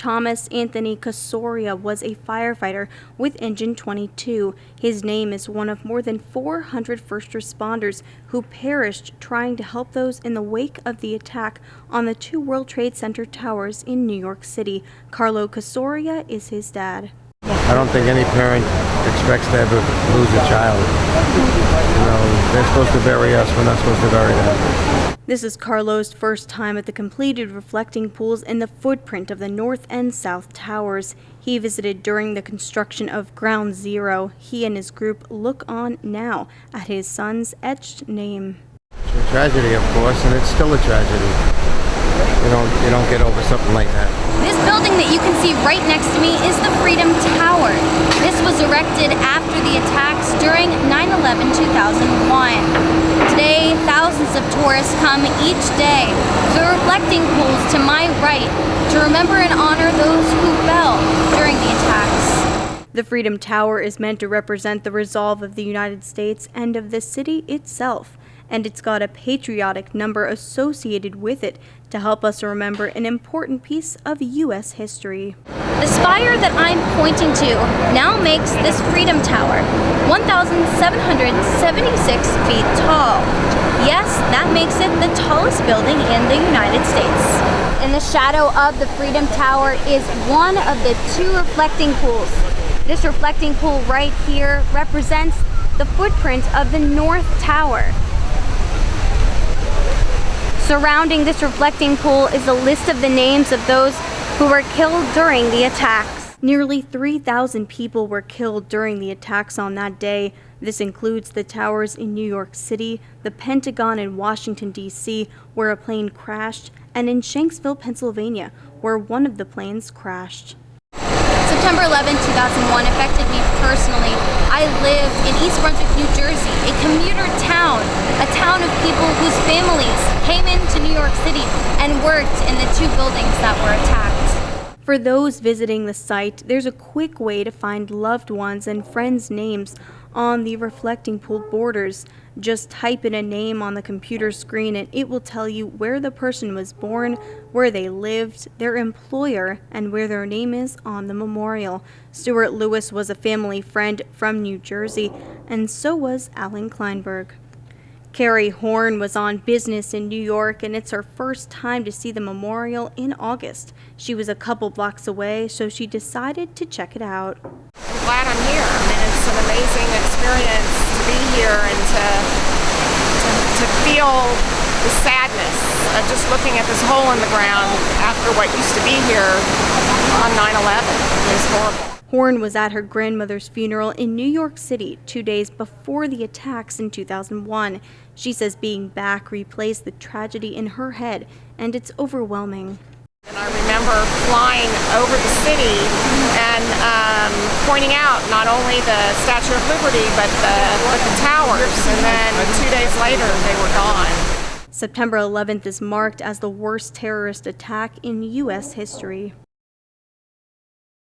Thomas Anthony Casoria was a firefighter with Engine 22. His name is one of more than 400 first responders who perished trying to help those in the wake of the attack on the two World Trade Center towers in New York City. Carlo Casoria is his dad. I don't think any parent expects to ever lose a child. You know, they're supposed to bury us, we're not supposed to bury them. This is Carlo's first time at the completed reflecting pools in the footprint of the North and South Towers. He visited during the construction of Ground Zero. He and his group look on now at his son's etched name. It's a tragedy, of course, and it's still a tragedy. You don't get over something like that. This building that you can see right next to me is the Freedom Tower. This was erected after the attacks during 9/11/2001. Today, thousands of tourists come each day to the reflecting pools to my right to remember and honor those who fell during the attacks. The Freedom Tower is meant to represent the resolve of the United States and of the city itself, and it's got a patriotic number associated with it to help us remember an important piece of U.S. history. The spire that I'm pointing to now makes this Freedom Tower 1,776 feet tall. Yes, that makes it the tallest building in the United States. In the shadow of the Freedom Tower is one of the two reflecting pools. This reflecting pool right here represents the footprint of the North Tower. Surrounding this reflecting pool is a list of the names of those who were killed during the attacks. Nearly 3,000 people were killed during the attacks on that day. This includes the towers in New York City, the Pentagon in Washington, D.C., where a plane crashed, and in Shanksville, Pennsylvania, where one of the planes crashed. September 11, 2001 affected me personally. I lived in East Brunswick, New Jersey, a commuter town, a town of people whose families came into New York City and worked in the two buildings that were attacked. For those visiting the site, there's a quick way to find loved ones and friends' names on the reflecting pool borders. Just type in a name on the computer screen and it will tell you where the person was born, where they lived, their employer, and where their name is on the memorial. Stuart Lewis was a family friend from New Jersey, and so was Alan Kleinberg. Carrie Horn was on business in New York, and it's her first time to see the memorial in August. She was a couple blocks away, so she decided to check it out. I'm glad I'm here. I mean, it's an amazing experience to be here and to feel the sadness of just looking at this hole in the ground after what used to be here on 9/11. It was horrible. Horn was at her grandmother's funeral in New York City 2 days before the attacks in 2001. She says being back replays the tragedy in her head, and it's overwhelming. And I remember flying over the city and pointing out not only the Statue of Liberty, but the towers, and then 2 days later they were gone. September 11th is marked as the worst terrorist attack in U.S. history.